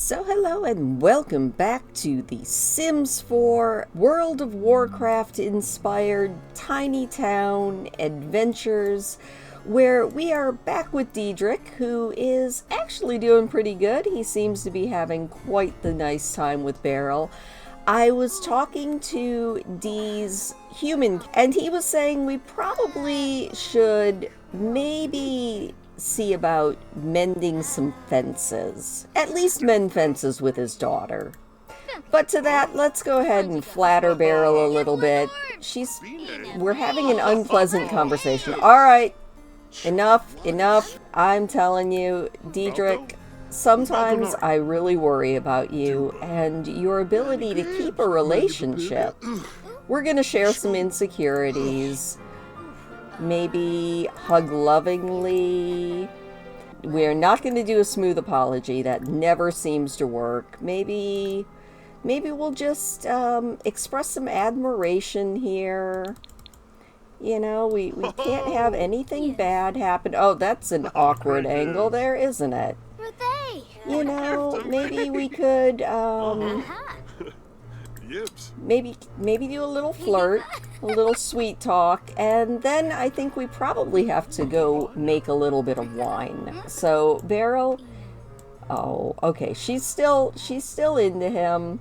So hello and welcome back to the Sims 4 World of Warcraft inspired tiny town adventures, where we are back with Deedric, who is actually doing pretty good. He seems to be having quite the nice time with Beryl. I was talking to Dee's human, and he was saying we probably should maybe see about mending some fences. At least mend fences with his daughter. But to that, let's go ahead and flatter Beryl a little bit. We're having an unpleasant conversation. Alright, enough. I'm telling you, Deedric, sometimes I really worry about you and your ability to keep a relationship. We're gonna share some insecurities. Maybe hug lovingly. We're not going to do a smooth apology. That never seems to work. Maybe we'll just express some admiration here. You know, we can't have anything bad happen. Oh, that's an awkward angle there, isn't it? You know, maybe we could maybe do a little flirt, a little sweet talk, and then I think we probably have to go make a little bit of wine. So Beryl, oh, okay, she's still into him.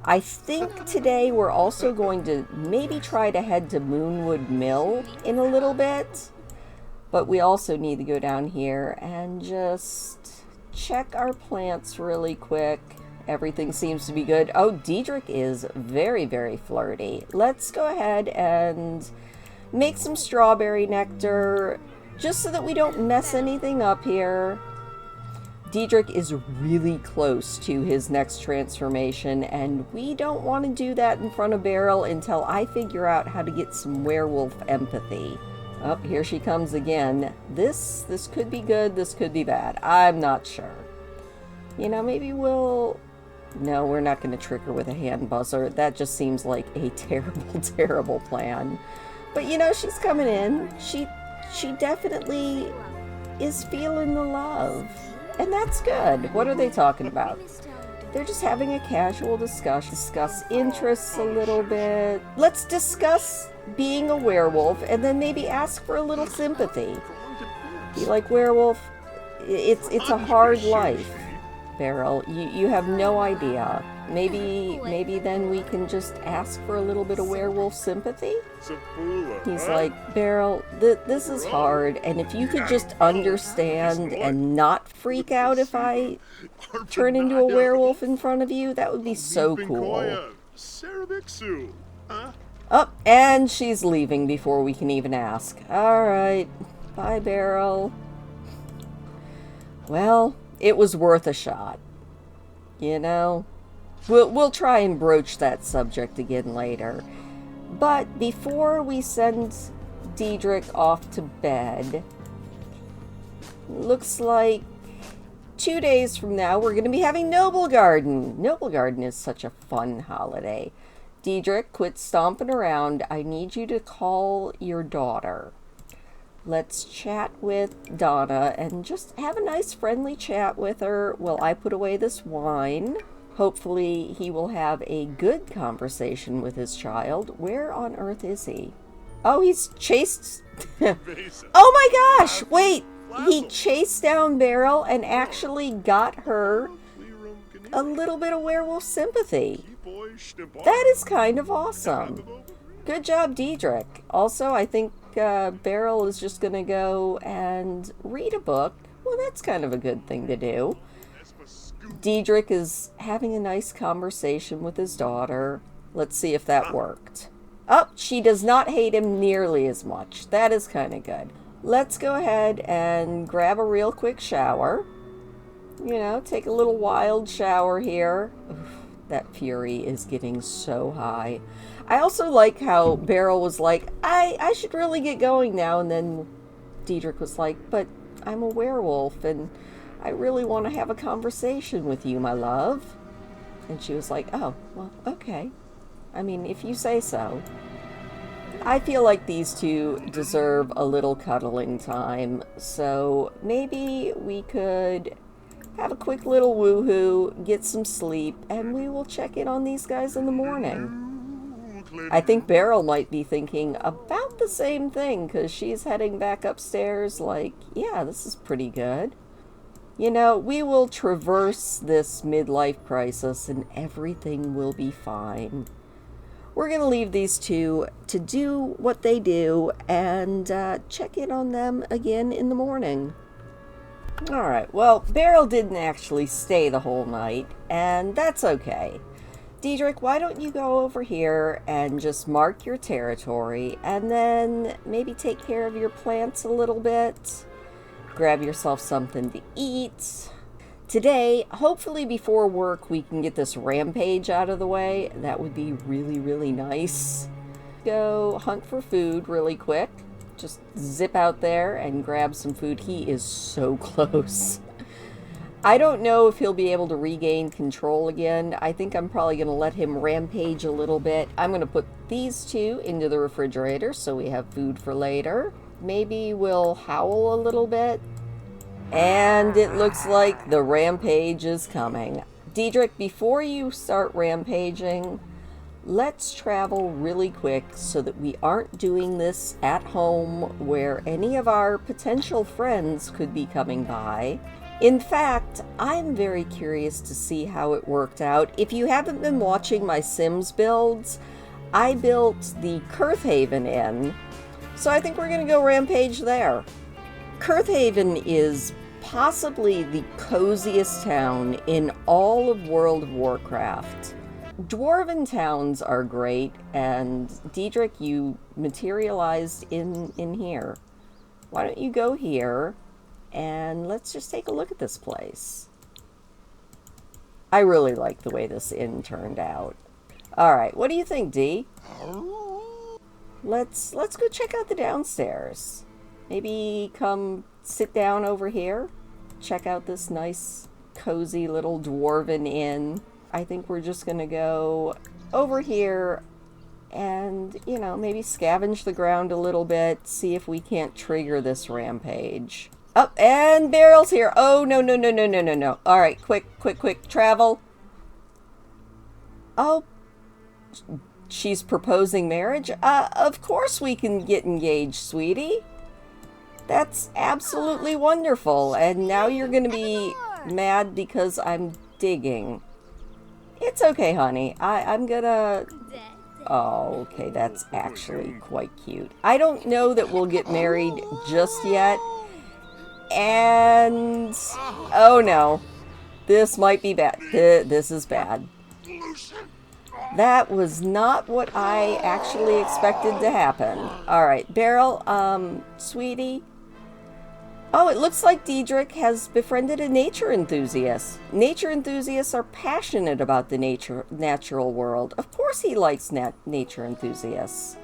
I think today we're also going to maybe try to head to Moonwood Mill in a little bit, but we also need to go down here and just check our plants really quick. Everything seems to be good. Oh, Deedric is very, very flirty. Let's go ahead and make some strawberry nectar, just so that we don't mess anything up here. Deedric is really close to his next transformation, and we don't want to do that in front of Beryl until I figure out how to get some werewolf empathy. Oh, here she comes again. This could be good, this could be bad. I'm not sure. You know, maybe we'll... No, we're not going to trick her with a hand buzzer. That just seems like a terrible, terrible plan. But you know, she's coming in. She definitely is feeling the love. And that's good. What are they talking about? They're just having a casual discussion. Discuss interests a little bit. Let's discuss being a werewolf and then maybe ask for a little sympathy. Be like, werewolf, it's a hard life. Beryl, you have no idea. Maybe then we can just ask for a little bit of werewolf sympathy? He's like, Beryl, this is hard, and if you could just understand and not freak out if I turn into a werewolf in front of you, that would be so cool. Oh, and she's leaving before we can even ask. Alright, bye Beryl. Well, it was worth a shot, you know? We'll try and broach that subject again later. But before we send Deedric off to bed, looks like 2 days from now we're going to be having Noble Garden. Noble Garden is such a fun holiday. Deedric, quit stomping around. I need you to call your daughter. Let's chat with Donna and just have a nice friendly chat with her while I put away this wine. Hopefully he will have a good conversation with his child. Where on earth is he? Oh, he's chased... Oh my gosh! Wait! He chased down Beryl and actually got her a little bit of werewolf sympathy. That is kind of awesome. Good job, Deedric. Also, I think Beryl is just going to go and read a book. Well, that's kind of a good thing to do. Deedric is having a nice conversation with his daughter. Let's see if that worked. Oh, she does not hate him nearly as much. That is kind of good. Let's go ahead and grab a real quick shower. You know, take a little wild shower here. Oof, that fury is getting so high. I also like how Beryl was like, I should really get going now. And then Deedric was like, but I'm a werewolf and I really want to have a conversation with you, my love. And she was like, oh, well, okay. I mean, if you say so. I feel like these two deserve a little cuddling time. So maybe we could have a quick little woohoo, get some sleep, and we will check in on these guys in the morning. I think Beryl might be thinking about the same thing, because she's heading back upstairs like, yeah, this is pretty good. You know, we will traverse this midlife crisis and everything will be fine. We're going to leave these two to do what they do and check in on them again in the morning. Alright, well, Beryl didn't actually stay the whole night, and that's okay. Deedric, why don't you go over here and just mark your territory, and then maybe take care of your plants a little bit. Grab yourself something to eat. Today, hopefully before work, we can get this rampage out of the way. That would be really, really nice. Go hunt for food really quick. Just zip out there and grab some food. He is so close. I don't know if he'll be able to regain control again. I think I'm probably going to let him rampage a little bit. I'm going to put these two into the refrigerator so we have food for later. Maybe we'll howl a little bit. And it looks like the rampage is coming. Deedric, before you start rampaging, let's travel really quick so that we aren't doing this at home where any of our potential friends could be coming by. In fact, I'm very curious to see how it worked out. If you haven't been watching my Sims builds, I built the Kurthaven Inn, so I think we're going to go rampage there. Kurthaven is possibly the coziest town in all of World of Warcraft. Dwarven towns are great, and Deedric, you materialized in here. Why don't you go here? And let's just take a look at this place. I really like the way this inn turned out. Alright, what do you think, Dee? Let's go check out the downstairs. Maybe come sit down over here. Check out this nice, cozy little dwarven inn. I think we're just gonna go over here and, you know, maybe scavenge the ground a little bit, see if we can't trigger this rampage. Oh, and Beryl's here. Oh, no, no, no, no, no, no, no. All right, quick, travel. Oh, she's proposing marriage? Of course we can get engaged, sweetie. That's absolutely wonderful. And now you're going to be mad because I'm digging. It's okay, honey. I'm gonna... Oh, okay, that's actually quite cute. I don't know that we'll get married just yet. And... oh no. This might be bad. This is bad. That was not what I actually expected to happen. Alright, Beryl, sweetie. Oh, it looks like Deedric has befriended a nature enthusiast. Nature enthusiasts are passionate about the natural world. Of course he likes nature enthusiasts.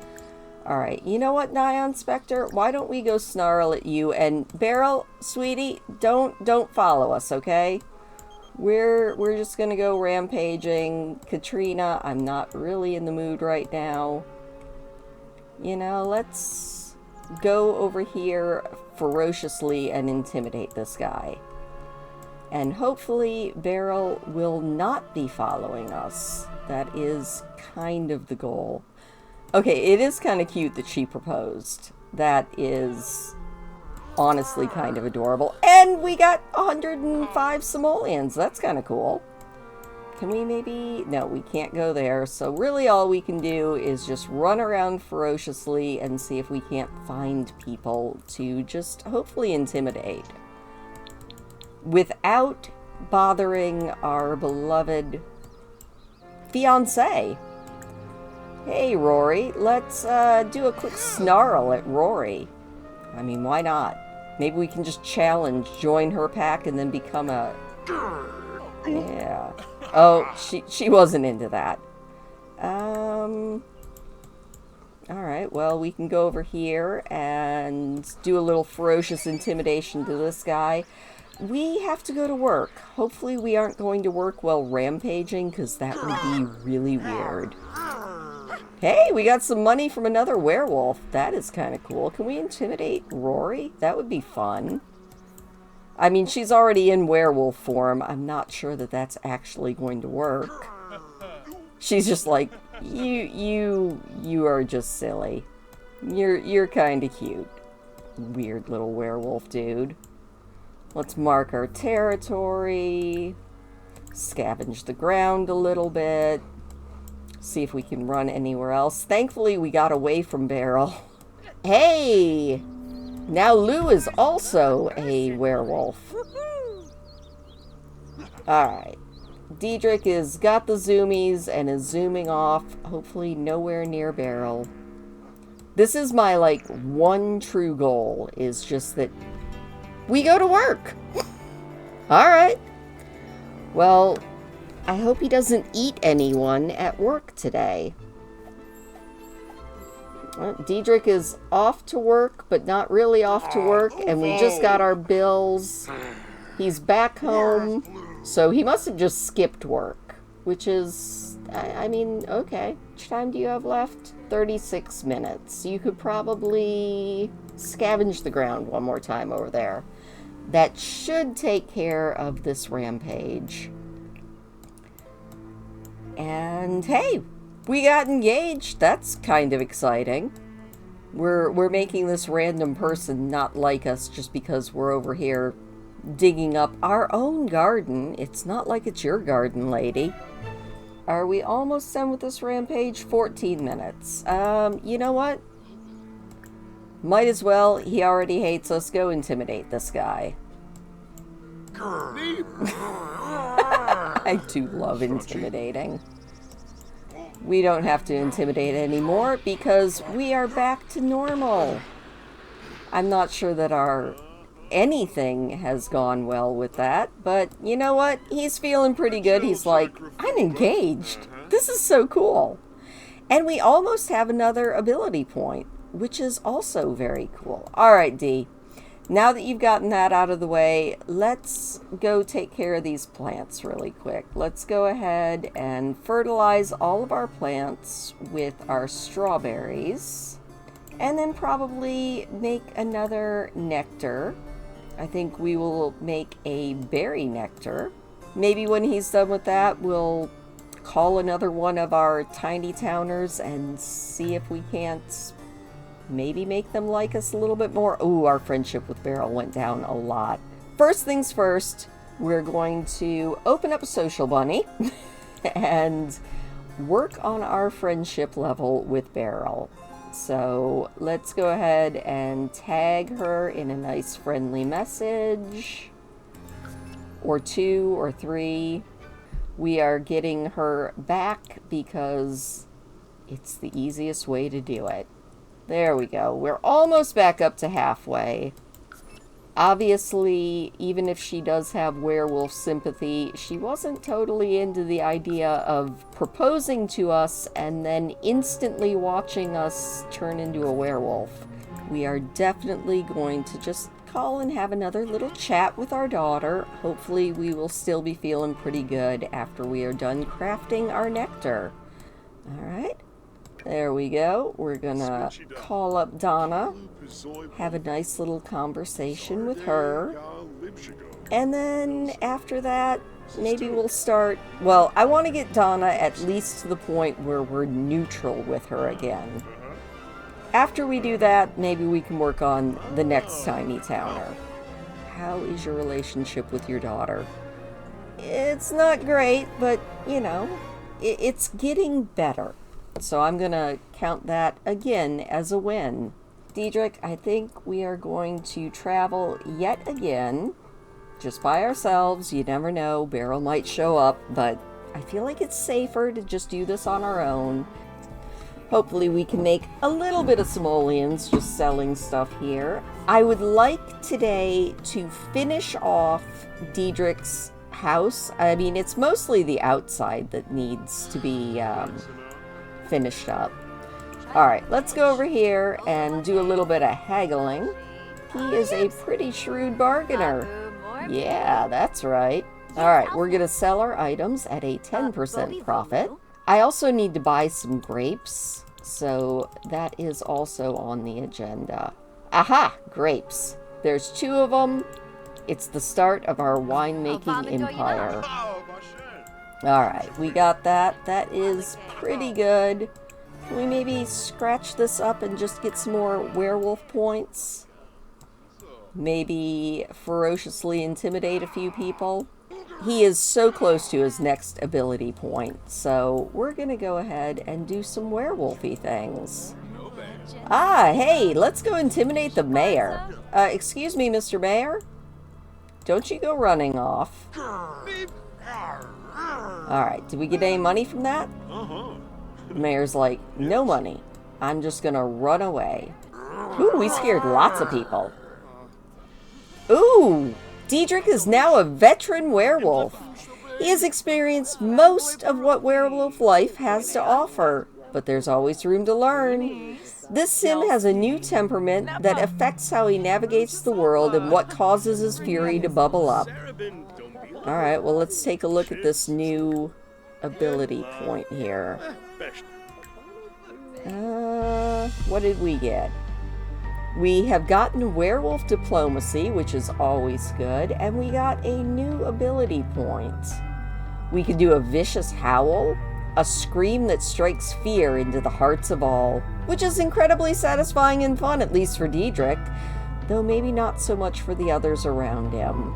Alright, you know what, Nyan Spectre? Why don't we go snarl at you? And Beryl, sweetie, don't follow us, okay? We're just gonna go rampaging. Katrina, I'm not really in the mood right now. You know, let's go over here ferociously and intimidate this guy. And hopefully Beryl will not be following us. That is kind of the goal. Okay, it is kind of cute that she proposed. That is honestly kind of adorable. And we got 105 simoleons. That's kind of cool. Can we maybe... no, we can't go there. So really all we can do is just run around ferociously and see if we can't find people to just hopefully intimidate. Without bothering our beloved fiancé. Hey, Rory, let's do a quick snarl at Rory. I mean, why not? Maybe we can just challenge, join her pack, and then become a... yeah. Oh, she wasn't into that. Alright, well, we can go over here and do a little ferocious intimidation to this guy. We have to go to work. Hopefully we aren't going to work while rampaging, because that would be really weird. Hey, we got some money from another werewolf. That is kind of cool. Can we intimidate Rory? That would be fun. I mean, she's already in werewolf form. I'm not sure that that's actually going to work. She's just like, you are just silly. You're kind of cute. Weird little werewolf dude. Let's mark our territory. Scavenge the ground a little bit. See if we can run anywhere else. Thankfully, we got away from Beryl. Hey! Now Lou is also a werewolf. Alright. Deedric has got the zoomies and is zooming off. Hopefully nowhere near Beryl. This is my, like, one true goal. Is just that we go to work. Alright. Well, I hope he doesn't eat anyone at work today. Well, Deedric is off to work, but not really off to work, and we just got our bills. He's back home, so he must have just skipped work, which is, I mean, okay. How much time do you have left? 36 minutes. You could probably scavenge the ground one more time over there. That should take care of this rampage. And hey, we got engaged. That's kind of exciting. We're making this random person not like us just because we're over here digging up our own garden. It's not like it's your garden, lady. Are we almost done with this rampage? 14 minutes. You know what? Might as well. He already hates us. Go intimidate this guy. I do love intimidating. We don't have to intimidate anymore because we are back to normal. I'm not sure that our anything has gone well with that, but you know what? He's feeling pretty good. He's like, I'm engaged. This is so cool. And we almost have another ability point, which is also very cool. All right, D. Now that you've gotten that out of the way, let's go take care of these plants really quick. Let's go ahead and fertilize all of our plants with our strawberries. And then probably make another nectar. I think we will make a berry nectar. Maybe when he's done with that, we'll call another one of our tiny towners and see if we can't maybe make them like us a little bit more. Ooh, our friendship with Beryl went down a lot. First things first, we're going to open up a social bunny and work on our friendship level with Beryl. So let's go ahead and tag her in a nice friendly message. Or 2 or 3. We are getting her back because it's the easiest way to do it. There we go. We're almost back up to halfway. Obviously, even if she does have werewolf sympathy, she wasn't totally into the idea of proposing to us and then instantly watching us turn into a werewolf. We are definitely going to just call and have another little chat with our daughter. Hopefully we will still be feeling pretty good after we are done crafting our nectar. Alright. There we go. We're gonna call up Donna, have a nice little conversation with her, and then after that, maybe we'll start... Well, I want to get Donna at least to the point where we're neutral with her again. After we do that, maybe we can work on the next tiny towner. How is your relationship with your daughter? It's not great, but, you know, it's getting better. So I'm going to count that again as a win. Deedric, I think we are going to travel yet again, just by ourselves. You never know, Beryl might show up, but I feel like it's safer to just do this on our own. Hopefully we can make a little bit of simoleons just selling stuff here. I would like today to finish off Deedric's house. I mean, it's mostly the outside that needs to be... finished up. Alright, let's go over here and do a little bit of haggling. He is a pretty shrewd bargainer. Yeah, that's right. Alright, we're going to sell our items at a 10% profit. I also need to buy some grapes, so that is also on the agenda. Aha! Grapes. There's 2 of them. It's the start of our winemaking empire. Alright, we got that. That is pretty good. Can we maybe scratch this up and just get some more werewolf points? Maybe ferociously intimidate a few people? He is so close to his next ability point, so we're gonna go ahead and do some werewolfy things. Ah, hey, let's go intimidate the mayor. Excuse me, Mr. Mayor? Don't you go running off. Alright, did we get any money from that? The mayor's like, no money. I'm just gonna run away. Ooh, we scared lots of people. Ooh, Deedric is now a veteran werewolf. He has experienced most of what werewolf life has to offer, but there's always room to learn. This sim has a new temperament that affects how he navigates the world and what causes his fury to bubble up. Alright, well, let's take a look at this new ability point here. What did we get? We have gotten werewolf diplomacy, which is always good, and we got a new ability point. We can do a vicious howl, a scream that strikes fear into the hearts of all, which is incredibly satisfying and fun, at least for Deedric, though maybe not so much for the others around him.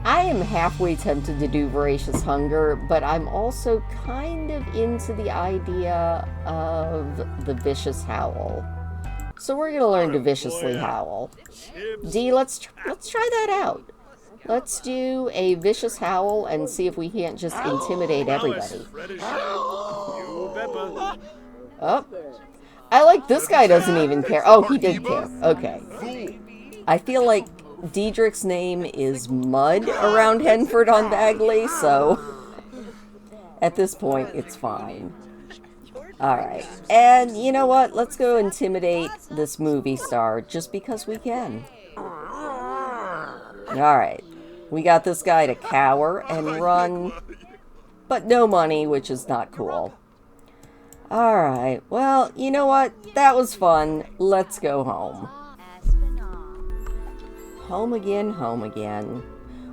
I am halfway tempted to do Voracious Hunger, but I'm also kind of into the idea of the Vicious Howl. So we're going to learn to viciously howl. D, let's try that out. Let's do a vicious howl and see if we can't just intimidate everybody. Oh, I like this guy doesn't even care. Oh, he did care. Okay. I feel like Deedric's name is Mud around Henford-on-Bagley, so at this point, it's fine. Alright, and you know what? Let's go intimidate this movie star, just because we can. Alright, we got this guy to cower and run, but no money, which is not cool. Alright, well, you know what? That was fun. Let's go home. Home again,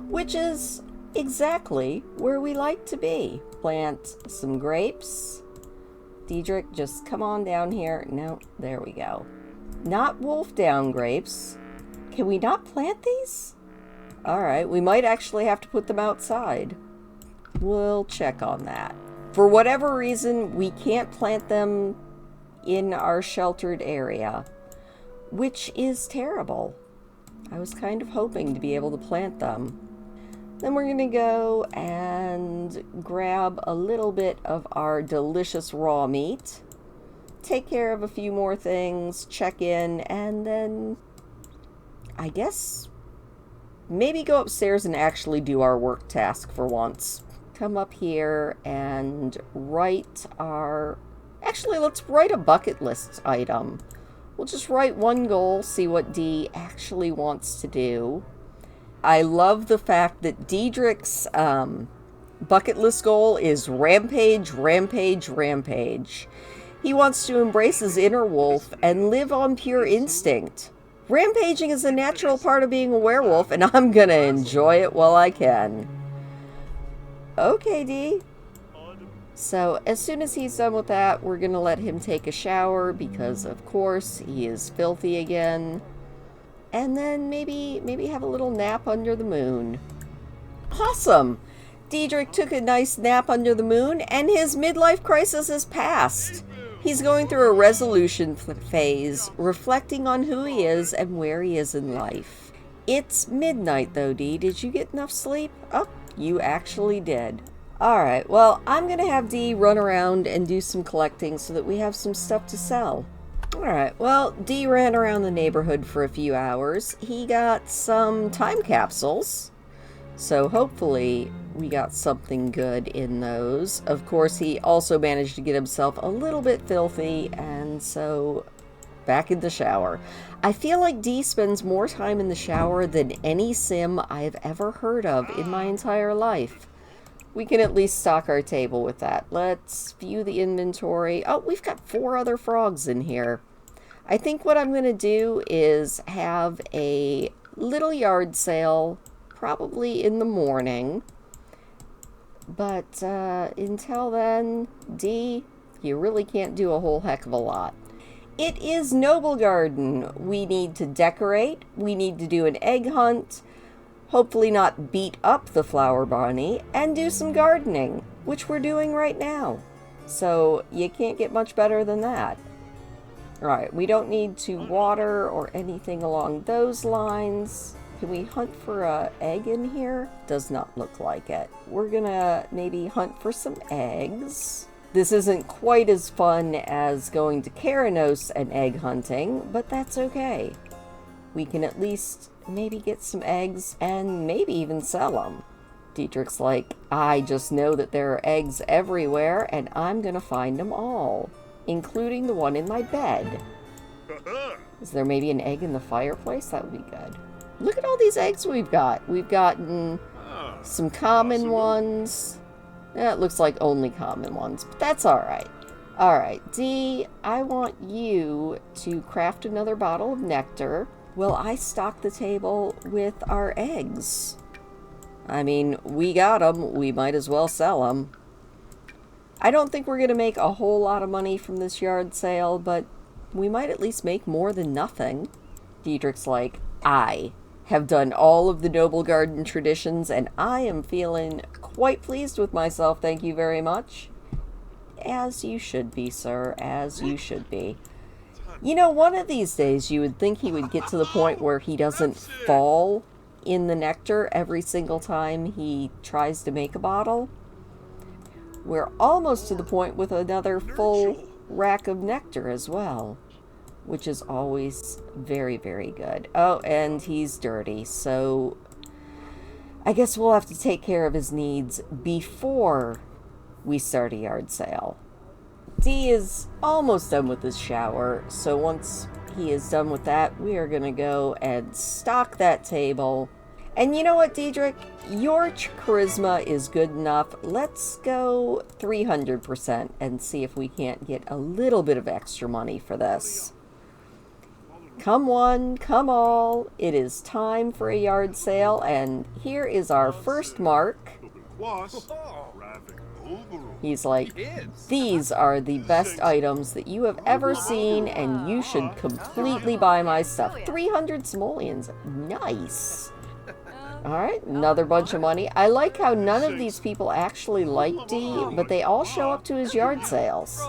which is exactly where we like to be. Plant some grapes. Deedric, just come on down here. No, there we go. Not wolf down grapes. Can we not plant these? Alright, we might actually have to put them outside. We'll check on that. For whatever reason, we can't plant them in our sheltered area, which is terrible. I was kind of hoping to be able to plant them. Then we're going to go and grab a little bit of our delicious raw meat, take care of a few more things, check in, and then I guess maybe go upstairs and actually do our work task for once. Come up here and write our... Actually, let's write a bucket list item. We'll just write one goal, see what D actually wants to do. I love the fact that Deedric's bucket list goal is rampage, rampage, rampage. He wants to embrace his inner wolf and live on pure instinct. Rampaging is a natural part of being a werewolf, and I'm gonna enjoy it while I can. Okay, D. So, as soon as he's done with that, we're gonna let him take a shower, because, of course, he is filthy again. And then maybe have a little nap under the moon. Awesome! Deedric took a nice nap under the moon, and his midlife crisis is past. He's going through a resolution phase, reflecting on who he is and where he is in life. It's midnight, though, Dee. Did you get enough sleep? Oh, you actually did. Alright, well, I'm going to have Dee run around and do some collecting so that we have some stuff to sell. Alright, well, Dee ran around the neighborhood for a few hours. He got some time capsules, so hopefully we got something good in those. Of course, he also managed to get himself a little bit filthy, and so back in the shower. I feel like Dee spends more time in the shower than any sim I've ever heard of in my entire life. We can at least stock our table with that. Let's view the inventory. Oh, we've got 4 other frogs in here. I think what I'm going to do is have a little yard sale, probably in the morning. But until then, Dee, you really can't do a whole heck of a lot. It is Noble Garden. We need to decorate. We need to do an egg hunt. Hopefully not beat up the flower bunny. And do some gardening, which we're doing right now. So you can't get much better than that. Alright, we don't need to water or anything along those lines. Can we hunt for an egg in here? Does not look like it. We're gonna maybe hunt for some eggs. This isn't quite as fun as going to Keranos and egg hunting, but that's okay. We can at least maybe get some eggs and maybe even sell them. Deedric's like, I just know that there are eggs everywhere and I'm gonna find them all, including the one in my bed. Is there maybe an egg in the fireplace? That would be good. Look at all these eggs we've got. We've gotten some common ones. Yeah, it looks like only common ones, but that's alright. Alright, Dee, I want you to craft another bottle of nectar while I stock the table with our eggs. I mean, we got them. We might as well sell them. I don't think we're going to make a whole lot of money from this yard sale, but we might at least make more than nothing. Deedric's like, I have done all of the Noble Garden traditions, and I am feeling quite pleased with myself, thank you very much. As you should be, sir, as you should be. You know, one of these days you would think he would get to the point where he doesn't fall in the nectar every single time he tries to make a bottle. We're almost to the point with another full rack of nectar as well, which is always very, very good. Oh, and he's dirty, so I guess we'll have to take care of his needs before we start a yard sale. Dee is almost done with his shower, so once he is done with that, we are going to go and stock that table. And you know what, Deedric? Your charisma is good enough. Let's go 300% and see if we can't get a little bit of extra money for this. Come one, come all. It is time for a yard sale, and here is our first mark. He's like, these are the best items that you have ever seen, and you should completely buy my stuff. 300 simoleons. Nice. Alright, another bunch of money. I like how none of these people actually like Dee, but they all show up to his yard sales.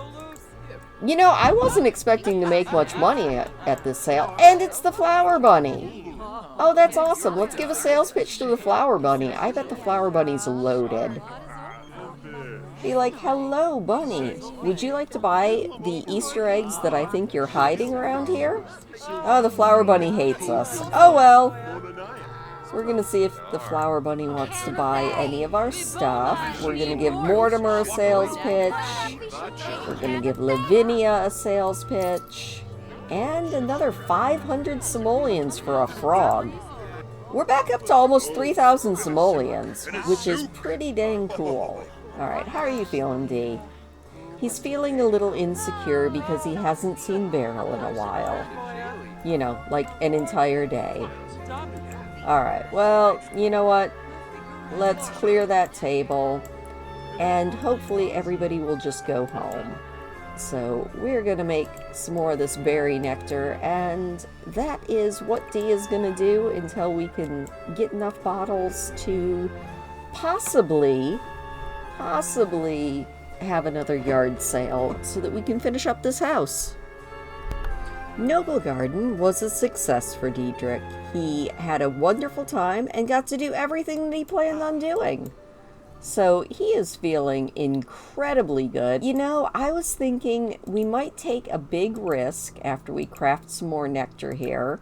You know, I wasn't expecting to make much money at this sale, and it's the Flower Bunny. Oh, that's awesome. Let's give a sales pitch to the Flower Bunny. I bet the Flower Bunny's loaded. Be like, hello, Bunny. Would you like to buy the Easter eggs that I think you're hiding around here? Oh, the Flower Bunny hates us. Oh, well. We're going to see if the Flower Bunny wants to buy any of our stuff. We're going to give Mortimer a sales pitch. We're going to give Lavinia a sales pitch. And another 500 simoleons for a frog. We're back up to almost 3,000 simoleons, which is pretty dang cool. Alright, how are you feeling, Dee? He's feeling a little insecure because he hasn't seen Beryl in a while. You know, like an entire day. Alright, well, you know what? Let's clear that table, and hopefully everybody will just go home. So we're going to make some more of this berry nectar, and that is what Dee is going to do until we can get enough bottles to possibly have another yard sale so that we can finish up this house. Noble Garden was a success for Deedric. He had a wonderful time and got to do everything that he planned on doing. So he is feeling incredibly good. You know, I was thinking we might take a big risk after we craft some more nectar here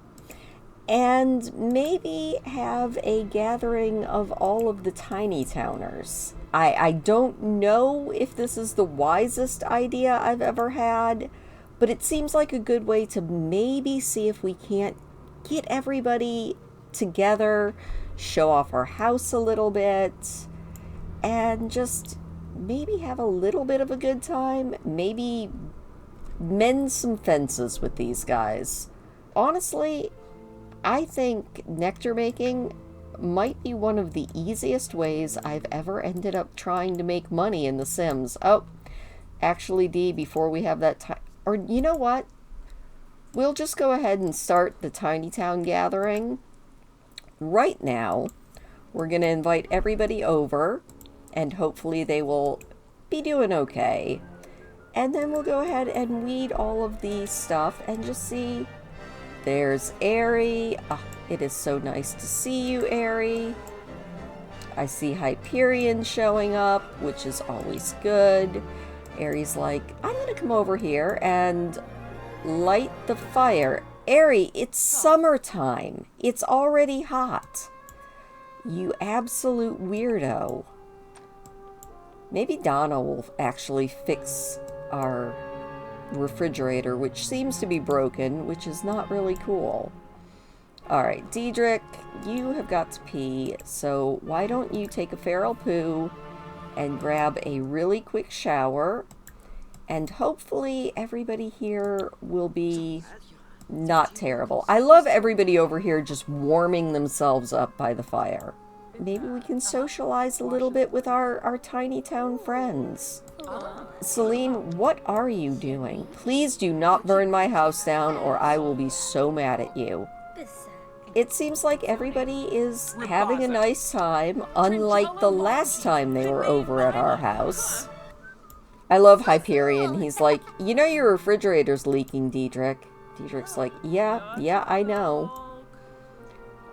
and maybe have a gathering of all of the tiny towners. I don't know if this is the wisest idea I've ever had, but it seems like a good way to maybe see if we can't get everybody together, show off our house a little bit, and just maybe have a little bit of a good time. Maybe mend some fences with these guys. Honestly, I think nectar making might be one of the easiest ways I've ever ended up trying to make money in The Sims. Oh, actually, Dee, before we have that time, or you know what? We'll just go ahead and start the Tiny Town gathering. Right now, we're going to invite everybody over, and hopefully they will be doing okay. And then we'll go ahead and weed all of the stuff and just see. There's Airy. Ah, it is so nice to see you, Airy. I see Hyperion showing up, which is always good. Airy's like, I'm going to come over here and light the fire. Airy, it's summertime. It's already hot. You absolute weirdo. Maybe Donna will actually fix our refrigerator, which seems to be broken, which is not really cool. Alright, Deedric, you have got to pee, so why don't you take a feral poo and grab a really quick shower, and hopefully everybody here will be not terrible. I love everybody over here just warming themselves up by the fire. Maybe we can socialize a little bit with our tiny town friends. Celine, what are you doing? Please do not burn my house down or I will be so mad at you. It seems like everybody is having a nice time, unlike the last time they were over at our house. I love Hyperion. He's like, you know your refrigerator's leaking, Deedric. Deedric's like, yeah, I know.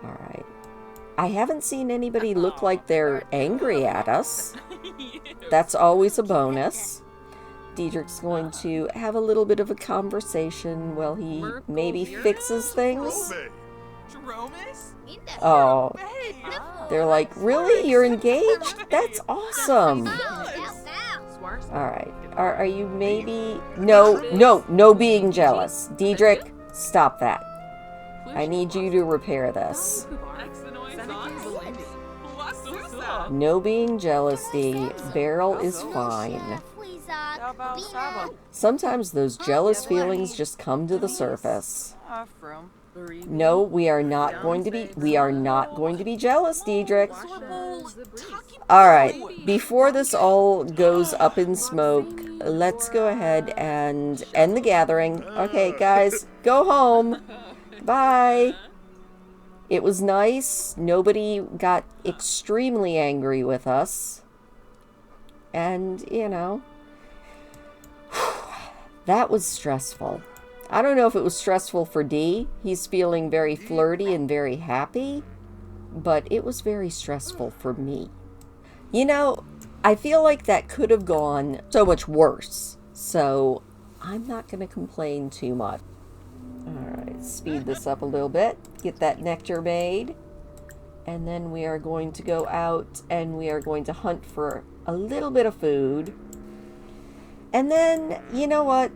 Alright. I haven't seen anybody look like they're angry at us. That's always a bonus. Deedric's going to have a little bit of a conversation while he maybe fixes things. Oh, they're like, really? You're engaged? That's awesome. Alright, are you maybe... No being jealous. Deedric, stop that. I need you to repair this. No being jealous, Dee. Beryl is fine. Sometimes those jealous feelings just come to the surface. No, we are not going to be jealous, Deedric. Alright, before this all goes up in smoke, let's go ahead and end the gathering. Okay, guys, go home. Bye. It was nice. Nobody got extremely angry with us. And, you know, that was stressful. I don't know if it was stressful for Dee. He's feeling very flirty and very happy. But it was very stressful for me. You know, I feel like that could have gone so much worse. So, I'm not going to complain too much. Alright, speed this up a little bit. Get that nectar made. And then we are going to go out and we are going to hunt for a little bit of food. And then, you know what?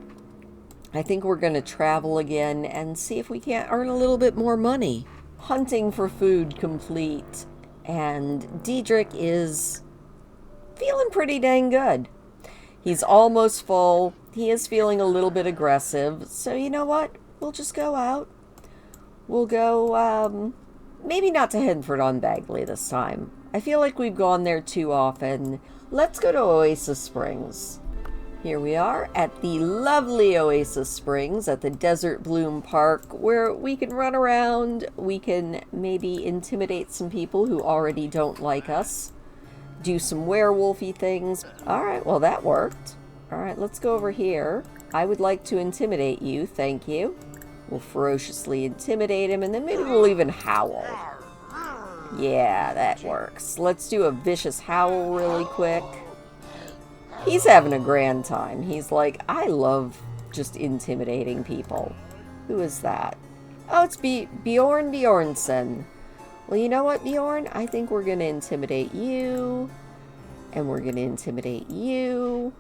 I think we're going to travel again and see if we can't earn a little bit more money. Hunting for food complete. And Deedric is feeling pretty dang good. He's almost full. He is feeling a little bit aggressive. So you know what? We'll just go out. We'll go, maybe not to Henford-on-Bagley this time. I feel like we've gone there too often. Let's go to Oasis Springs. Here we are at the lovely Oasis Springs at the Desert Bloom Park, where we can run around, we can maybe intimidate some people who already don't like us, do some werewolfy things. Alright, well that worked. Alright, let's go over here. I would like to intimidate you, thank you. We'll ferociously intimidate him, and then maybe we'll even howl. Yeah, that works. Let's do a vicious howl really quick. He's having a grand time. He's like, I love just intimidating people. Who is that? Oh, it's Bjorn Bjornsson. Well, you know what, Bjorn? I think we're going to intimidate you. And we're going to intimidate you.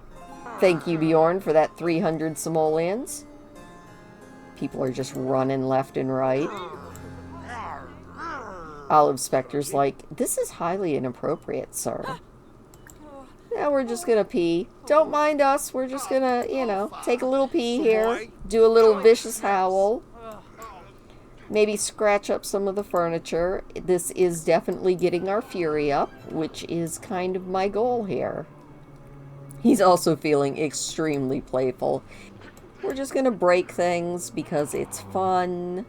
Thank you, Bjorn, for that 300 simoleons. People are just running left and right. Olive Specter's like, this is highly inappropriate, sir. Now we're just gonna pee. Don't mind us. We're just gonna, you know, take a little pee here. Do a little vicious howl. Maybe scratch up some of the furniture. This is definitely getting our fury up, which is kind of my goal here. He's also feeling extremely playful. We're just gonna break things because it's fun.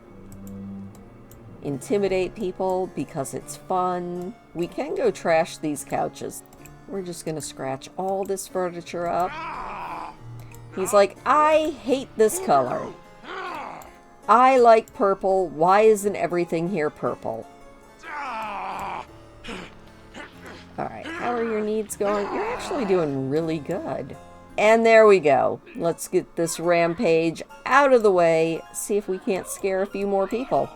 Intimidate people because it's fun. We can go trash these couches. We're just gonna scratch all this furniture up. He's like, I hate this color. I like purple. Why isn't everything here purple? Alright, how are your needs going? You're actually doing really good. And there we go. Let's get this rampage out of the way. See if we can't scare a few more people.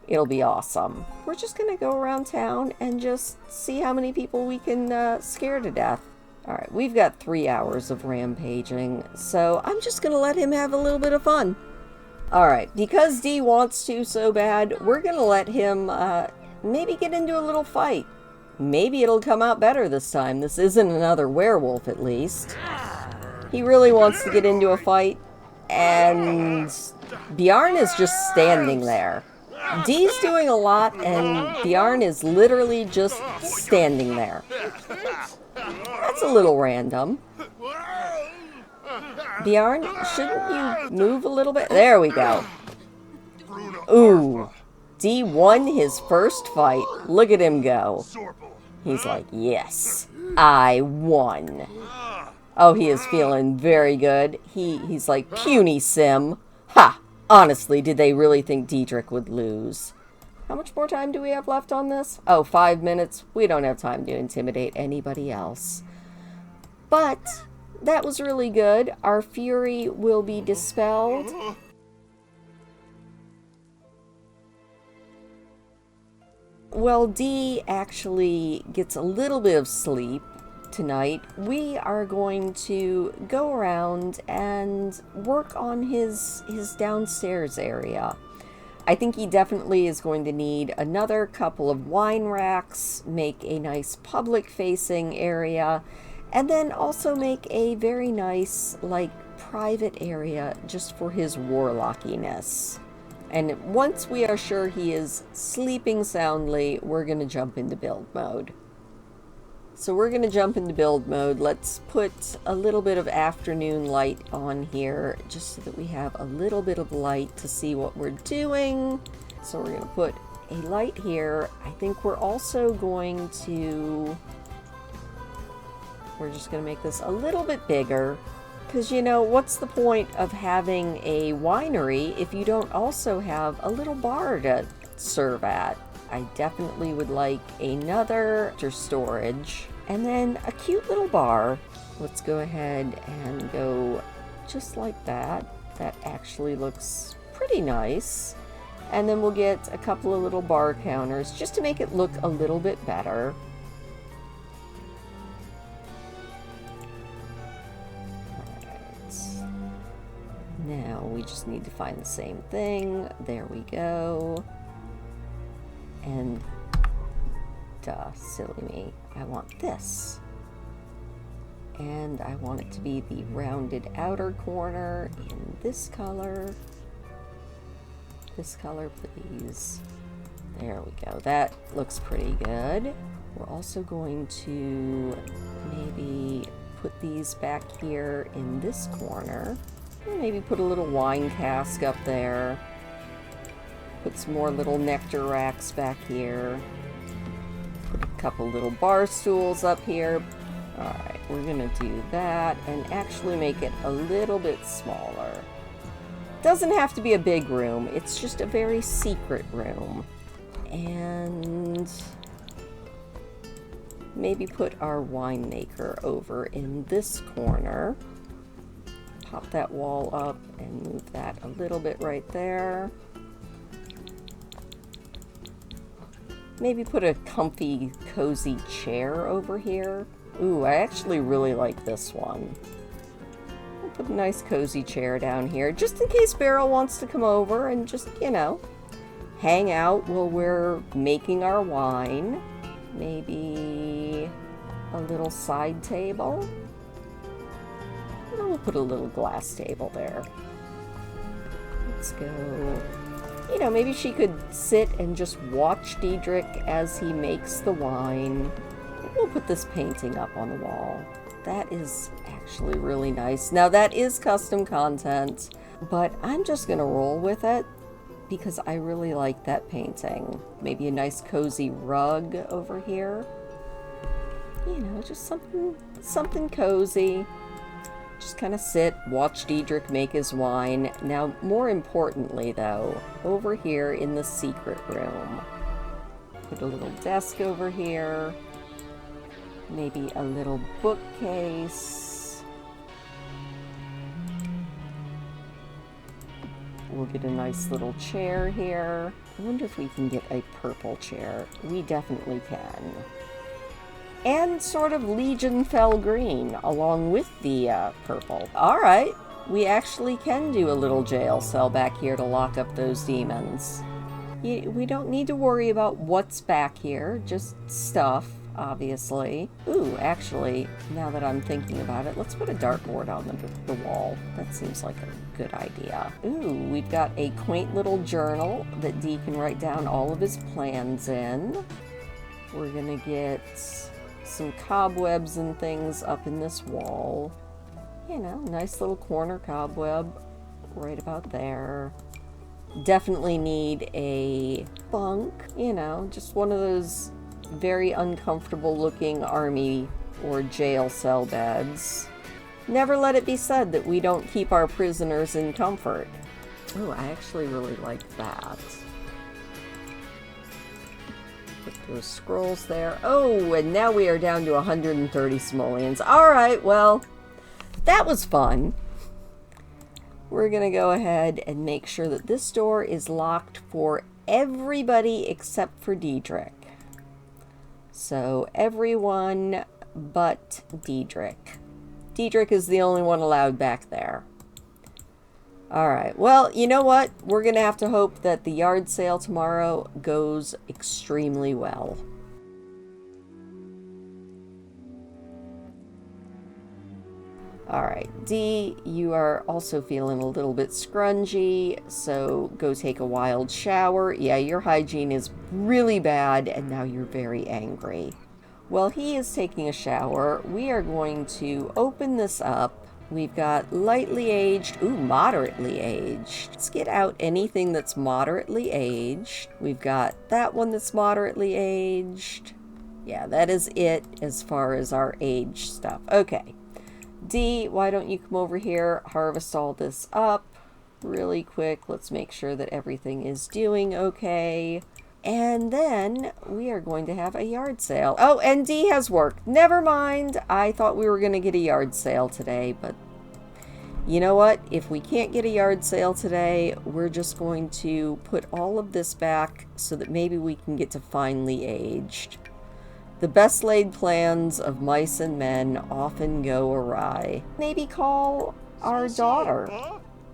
It'll be awesome. We're just gonna go around town and just see how many people we can scare to death. Alright, we've got 3 hours of rampaging, so I'm just gonna let him have a little bit of fun. Alright, because Dee wants to so bad, we're gonna let him maybe get into a little fight. Maybe it'll come out better this time. This isn't another werewolf, at least. He really wants to get into a fight, and Bjarne is just standing there. Dee's doing a lot, and Bjarne is literally just standing there. That's a little random. Bjarne, shouldn't you move a little bit? There we go. Ooh. Dee won his first fight. Look at him go. He's like, yes, I won. Oh, he is feeling very good. He's like, puny sim. Ha! Honestly, did they really think Deedric would lose? How much more time do we have left on this? Oh, 5 minutes. We don't have time to intimidate anybody else. But that was really good. Our fury will be dispelled. Well, Dee actually gets a little bit of sleep tonight. We are going to go around and work on his downstairs area. I think he definitely is going to need another couple of wine racks, make a nice public-facing area, and then also make a very nice, like, private area just for his warlockiness. And once we are sure he is sleeping soundly, we're going to jump into build mode. So we're going to jump into build mode. Let's put a little bit of afternoon light on here, just so that we have a little bit of light to see what we're doing. So we're going to put a light here. I think we're also going to... We're just going to make this a little bit bigger. Because, you know, what's the point of having a winery if you don't also have a little bar to serve at? I definitely would like another storage. And then a cute little bar. Let's go ahead and go just like that. That actually looks pretty nice. And then we'll get a couple of little bar counters just to make it look a little bit better. Now we just need to find the same thing. There we go. And duh, silly me. I want this. And I want it to be the rounded outer corner in this color. This color, please. There we go. That looks pretty good. We're also going to maybe put these back here in this corner. Maybe put a little wine cask up there. Put some more little nectar racks back here. Put a couple little bar stools up here. Alright, we're gonna do that and actually make it a little bit smaller. Doesn't have to be a big room, it's just a very secret room. And maybe put our winemaker over in this corner. Pop that wall up and move that a little bit right there. Maybe put a comfy, cozy chair over here. Ooh, I actually really like this one. I'll put a nice cozy chair down here, just in case Beryl wants to come over and just, you know, hang out while we're making our wine. Maybe a little side table. We'll put a little glass table there. Let's go You know, maybe she could sit and just watch Deedric as he makes the wine. We'll put this painting up on the wall. That is actually really nice. Now that is custom content, but I'm just gonna roll with it because I really like that painting. Maybe a nice cozy rug over here. You know, just something cozy. Just kind of sit, watch Deedric make his wine. Now, more importantly though, over here in the secret room, put a little desk over here. Maybe a little bookcase. We'll get a nice little chair here. I wonder if we can get a purple chair. We definitely can. And sort of Legion Fell green along with the purple. Alright, we actually can do a little jail cell back here to lock up those demons. We don't need to worry about what's back here, just stuff. Obviously. Ooh, actually, now that I'm thinking about it, let's put a dartboard on the wall. That seems like a good idea. Ooh, we've got a quaint little journal that Dee can write down all of his plans in. We're gonna get some cobwebs and things up in this wall. You know, nice little corner cobweb right about there. Definitely need a bunk, you know, just one of those very uncomfortable looking army or jail cell beds. Never let it be said that we don't keep our prisoners in comfort. Oh, I actually really like that. Put those scrolls there. Oh, and now we are down to 130 simoleons. Alright, well, that was fun. We're gonna go ahead and make sure that this door is locked for everybody except for Deedric. So everyone but Deedric. Deedric is the only one allowed back there. Alright, well, you know what? We're gonna have to hope that the yard sale tomorrow goes extremely well. Alright, Dee, you are also feeling a little bit scrungy, so go take a wild shower. Yeah, your hygiene is really bad, and now you're very angry. While he is taking a shower, we are going to open this up. We've got lightly aged, ooh, moderately aged. Let's get out anything that's moderately aged. We've got that one that's moderately aged. Yeah, that is it as far as our age stuff. Okay. Dee, why don't you come over here, harvest all this up really quick. Let's make sure that everything is doing okay. And then we are going to have a yard sale. Oh, and Dee has work. Never mind. I thought we were going to get a yard sale today, but you know what? If we can't get a yard sale today, we're just going to put all of this back so that maybe we can get to finely aged. The best laid plans of mice and men often go awry. Maybe call our daughter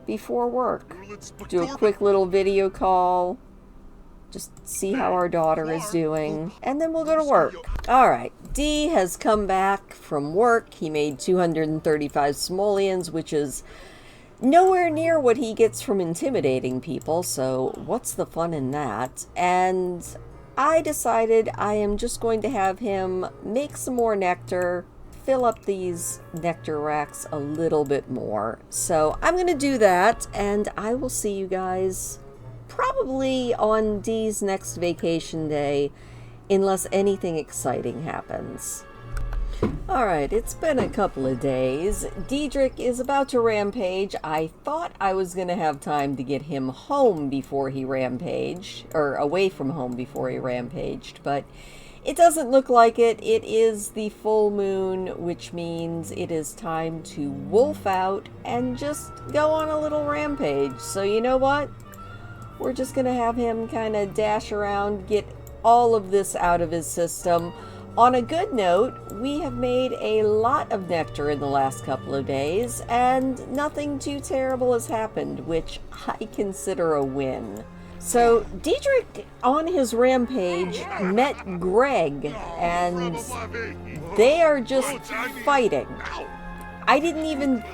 before work. Do a quick little video call. Just see how our daughter is doing. And then we'll go to work. Alright, Dee has come back from work. He made 235 simoleons, which is nowhere near what he gets from intimidating people. So what's the fun in that? And I decided I am just going to have him make some more nectar, fill up these nectar racks a little bit more. So I'm going to do that, and I will see you guys probably on Dee's next vacation day, unless anything exciting happens. Alright, it's been a couple of days. Deedric is about to rampage. I thought I was going to have time to get him home before he rampaged, or away from home before he rampaged, but it doesn't look like it. It is the full moon, which means it is time to wolf out and just go on a little rampage. So you know what? We're just going to have him kind of dash around, get all of this out of his system. On a good note, we have made a lot of nectar in the last couple of days, and nothing too terrible has happened, which I consider a win. So, Deedric, on his rampage, met Greg, and they are just fighting. I didn't even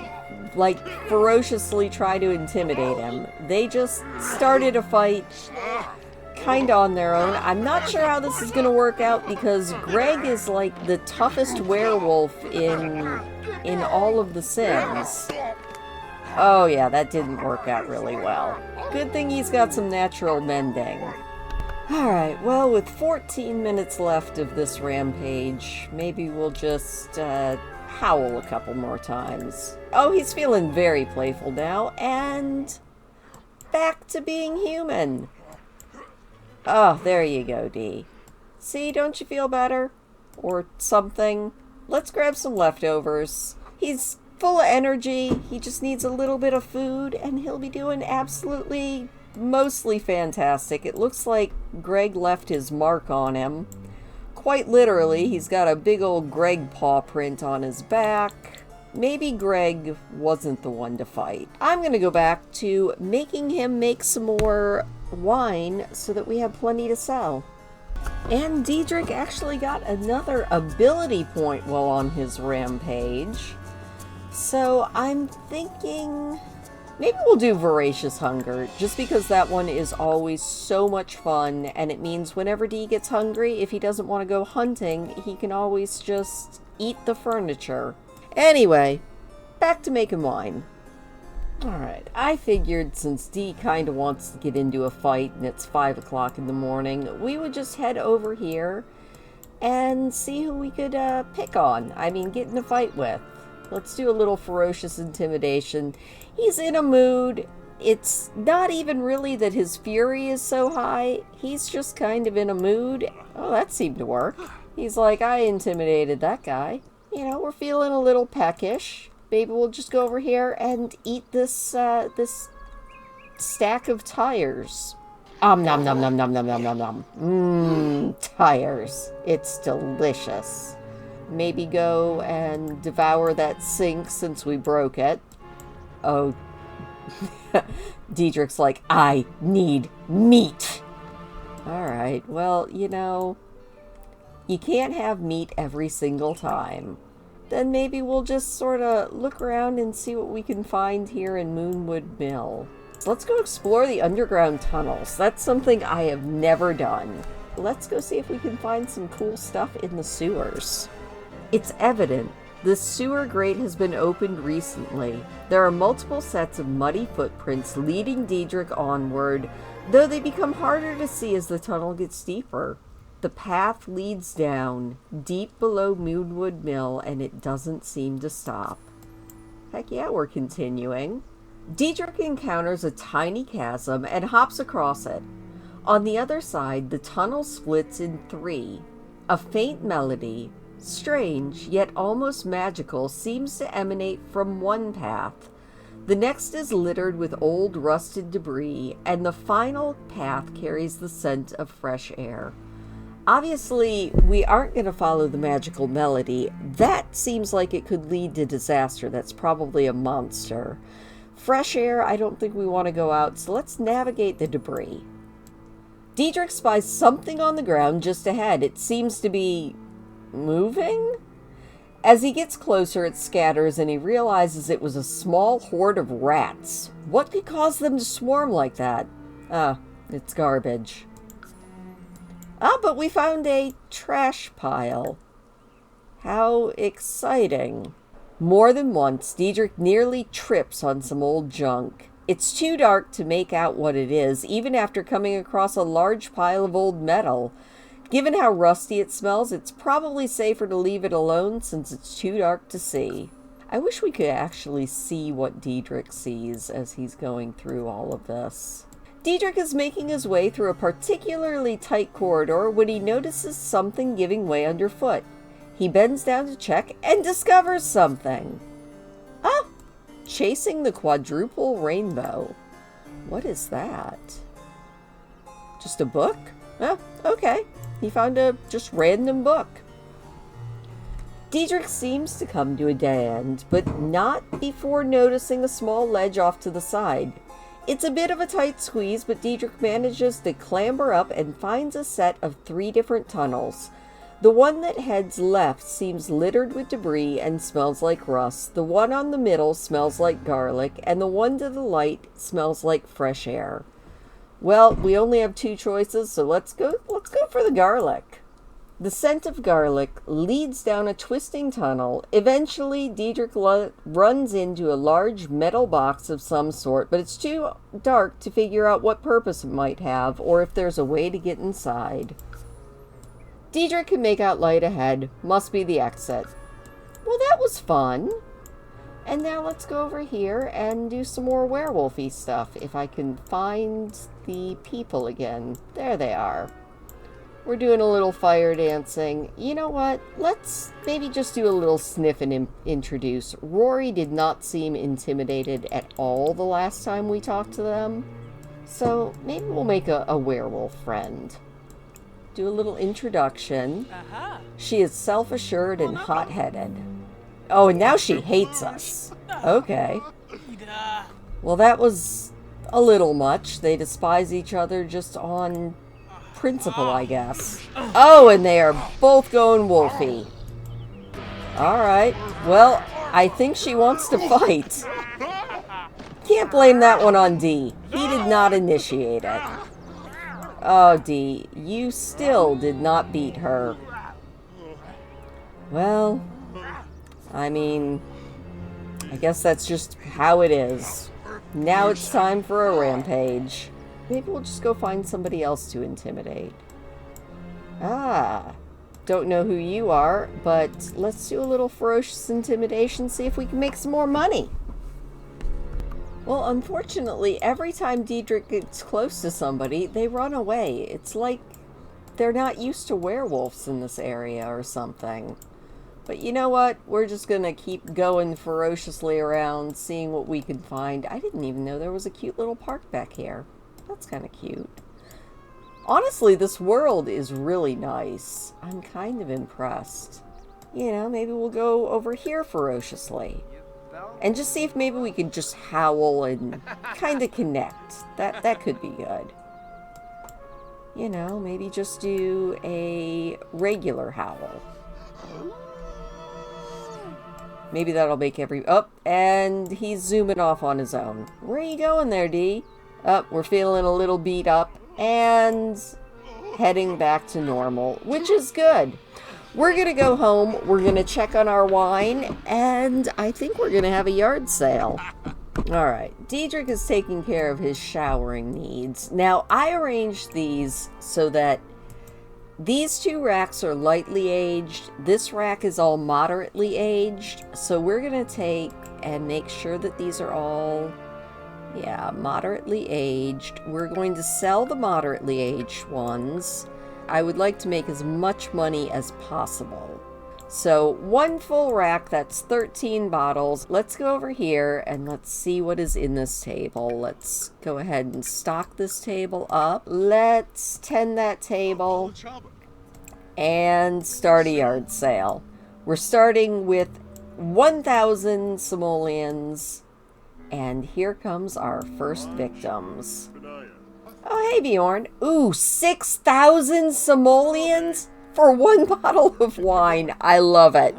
like, ferociously try to intimidate him. They just started a fight kind of on their own. I'm not sure how this is going to work out because Greg is like the toughest werewolf in all of the Sims. Oh yeah, that didn't work out really well. Good thing he's got some natural mending. Alright, well, with 14 minutes left of this rampage, maybe we'll just howl a couple more times. Oh, he's feeling very playful now, and back to being human. Oh, there you go, Dee. See, don't you feel better? Or something? Let's grab some leftovers. He's full of energy, he just needs a little bit of food, and he'll be doing absolutely, mostly fantastic. It looks like Greg left his mark on him. Quite literally, he's got a big old Greg paw print on his back. Maybe Greg wasn't the one to fight. I'm gonna go back to making him make some more wine so that we have plenty to sell. And Deedric actually got another ability point while on his rampage. So I'm thinking maybe we'll do Voracious Hunger, just because that one is always so much fun, and it means whenever Dee gets hungry, if he doesn't want to go hunting, he can always just eat the furniture. Anyway, back to making wine. Alright, I figured since Dee kind of wants to get into a fight and it's 5 o'clock in the morning, we would just head over here and see who we could pick on. I mean, get in a fight with. Let's do a little ferocious intimidation. He's in a mood. It's not even really that his fury is so high. He's just kind of in a mood. Oh, that seemed to work. He's like, I intimidated that guy. You know, we're feeling a little peckish. Maybe we'll just go over here and eat this, this stack of tires. Nom nom nom nom nom nom nom nom. Mmm, tires. It's delicious. Maybe go and devour that sink since we broke it. Oh, Deedric's like, I need meat. Alright, well, you know, you can't have meat every single time. Then maybe we'll just sort of look around and see what we can find here in Moonwood Mill. So let's go explore the underground tunnels. That's something I have never done. Let's go see if we can find some cool stuff in the sewers. It's evident the sewer grate has been opened recently. There are multiple sets of muddy footprints leading Deedric onward, though they become harder to see as the tunnel gets deeper. The path leads down, deep below Moonwood Mill, and it doesn't seem to stop. Heck yeah, we're continuing. Deedric encounters a tiny chasm and hops across it. On the other side, the tunnel splits in 3. A faint melody, strange yet almost magical, seems to emanate from one path. The next is littered with old rusted debris, and the final path carries the scent of fresh air. Obviously, we aren't going to follow the magical melody. That seems like it could lead to disaster. That's probably a monster. Fresh air, I don't think we want to go out, so let's navigate the debris. Deedric spies something on the ground just ahead. It seems to be moving? As he gets closer, it scatters and he realizes it was a small horde of rats. What could cause them to swarm like that? Ah, it's garbage. Ah, but we found a trash pile. How exciting. More than once, Deedric nearly trips on some old junk. It's too dark to make out what it is, even after coming across a large pile of old metal. Given how rusty it smells, it's probably safer to leave it alone since it's too dark to see. I wish we could actually see what Deedric sees as he's going through all of this. Deedric is making his way through a particularly tight corridor when he notices something giving way underfoot. He bends down to check and discovers something. Ah! Chasing the quadruple rainbow. What is that? Just a book? Oh, okay. He found a just random book. Deedric seems to come to a dead end, but not before noticing a small ledge off to the side. It's a bit of a tight squeeze, but Deedric manages to clamber up and finds a set of 3 different tunnels. The one that heads left seems littered with debris and smells like rust. The one on the middle smells like garlic, and the one to the right smells like fresh air. Well, we only have 2 choices, so let's go for the garlic. The scent of garlic leads down a twisting tunnel. Eventually, Deedric runs into a large metal box of some sort, but it's too dark to figure out what purpose it might have, or if there's a way to get inside. Deedric can make out light ahead. Must be the exit. Well, that was fun. And now let's go over here and do some more werewolfy stuff. If I can find the people again. There they are. We're doing a little fire dancing. You know what? Let's maybe just do a little sniff and introduce. Rory did not seem intimidated at all the last time we talked to them. So maybe we'll make a werewolf friend. Do a little introduction. She is self-assured and hot-headed. Oh, and now she hates us. Okay. Well, that was a little much. They despise each other just on principle, I guess. Oh, and they are both going wolfy. Alright. Well, I think she wants to fight. Can't blame that one on D. He did not initiate it. Oh, D, you still did not beat her. Well, I mean, I guess that's just how it is. Now it's time for a rampage. Maybe we'll just go find somebody else to intimidate. Ah, don't know who you are, but let's do a little ferocious intimidation, see if we can make some more money. Well, unfortunately, every time Deedric gets close to somebody, they run away. It's like they're not used to werewolves in this area or something. But you know what? We're just gonna keep going ferociously around, seeing what we can find. I didn't even know there was a cute little park back here. That's kind of cute. Honestly, this world is really nice. I'm kind of impressed. You know, maybe we'll go over here ferociously. And just see if maybe we can just howl and kind of connect. That could be good. You know, maybe just do a regular howl. Maybe that'll make oh, and he's zooming off on his own. Where are you going there, D? Oh, we're feeling a little beat up and heading back to normal, which is good. We're going to go home, we're going to check on our wine, and I think we're going to have a yard sale. Alright, Deedric is taking care of his showering needs. Now, I arranged these so that these 2 racks are lightly aged. This rack is all moderately aged. So we're going to take and make sure that these are all, yeah, moderately aged. We're going to sell the moderately aged ones. I would like to make as much money as possible. So 1 full rack, that's 13 bottles. Let's go over here and let's see what is in this table. Let's go ahead and stock this table up. Let's tend that table and start a yard sale. We're starting with 1,000 simoleons, and here comes our first victims. Oh, hey, Bjorn. Ooh, 6,000 simoleons for 1 bottle of wine. I love it.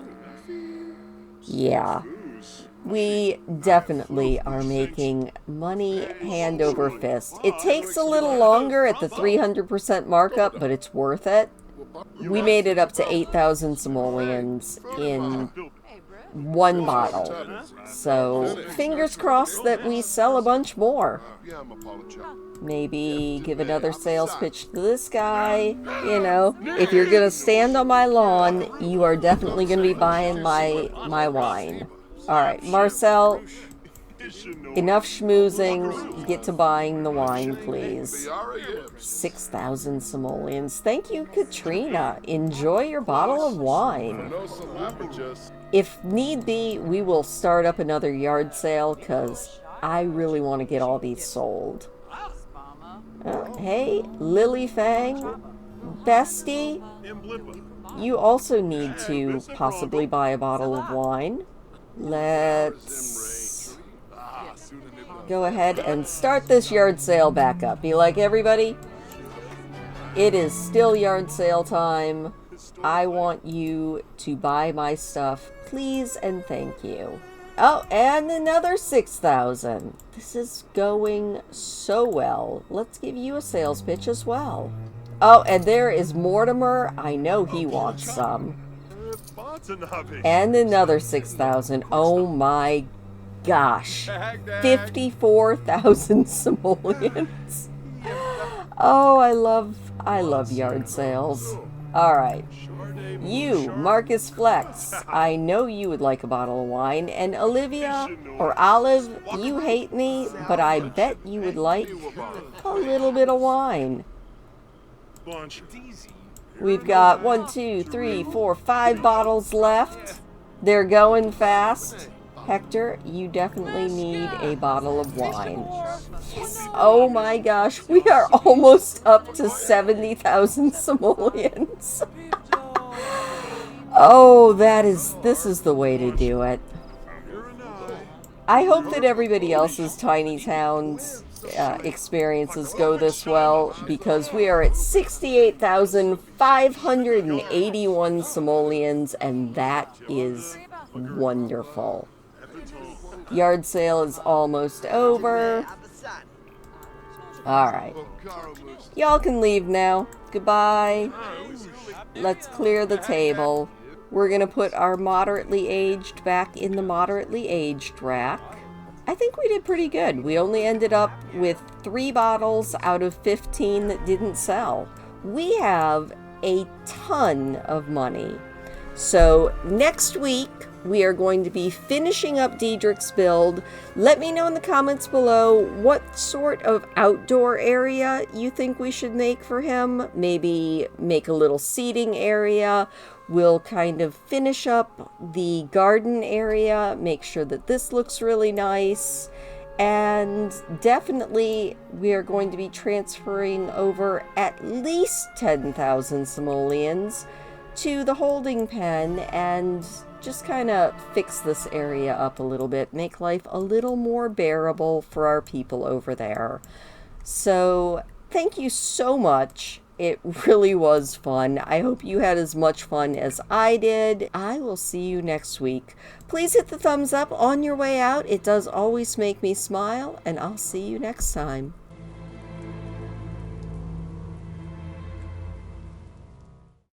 Yeah. We definitely are making money hand over fist. It takes a little longer at the 300% markup, but it's worth it. We made it up to 8,000 simoleons in 1 bottle. So, fingers crossed that we sell a bunch more. Maybe give another sales pitch to this guy. You know, if you're going to stand on my lawn, you are definitely going to be buying my wine. Alright, Marcel, enough schmoozing. Get to buying the wine, please. 6,000 simoleons. Thank you, Katrina. Enjoy your bottle of wine. If need be, we will start up another yard sale, because I really want to get all these sold. Hey, Lily Fang, bestie, you also need to possibly buy a bottle of wine. Let's go ahead and start this yard sale back up. Be like, everybody, it is still yard sale time. I want you to buy my stuff, please and thank you. Oh, and another 6,000. This is going so well. Let's give you a sales pitch as well. Oh, and there is Mortimer. I know he wants some. And another 6,000. Oh my gosh. 54,000 simoleons. Oh, I love yard sales. All right. You, Marcus Flex, I know you would like a bottle of wine. And Olivia, or Olive, you hate me, but I bet you would like a little bit of wine. We've got 1, 2, 3, 4, 5 bottles left. They're going fast. Hector, you definitely need a bottle of wine. Yes. Oh my gosh, we are almost up to 70,000 simoleons. Oh, this is the way to do it. I hope that everybody else's tiny towns experiences go this well, because we are at 68,581 simoleons, and that is wonderful. Yard sale is almost over. Alright. Y'all can leave now. Goodbye. Let's clear the table. We're going to put our moderately aged back in the moderately aged rack. I think we did pretty good. We only ended up with 3 bottles out of 15 that didn't sell. We have a ton of money. So next week, we are going to be finishing up Deedric's build. Let me know in the comments below what sort of outdoor area you think we should make for him. Maybe make a little seating area. We'll kind of finish up the garden area, make sure that this looks really nice. And definitely we are going to be transferring over at least 10,000 simoleons to the holding pen and just kind of fix this area up a little bit, make life a little more bearable for our people over there. So thank you so much. It really was fun. I hope you had as much fun as I did. I will see you next week. Please hit the thumbs up on your way out. It does always make me smile, and I'll see you next time.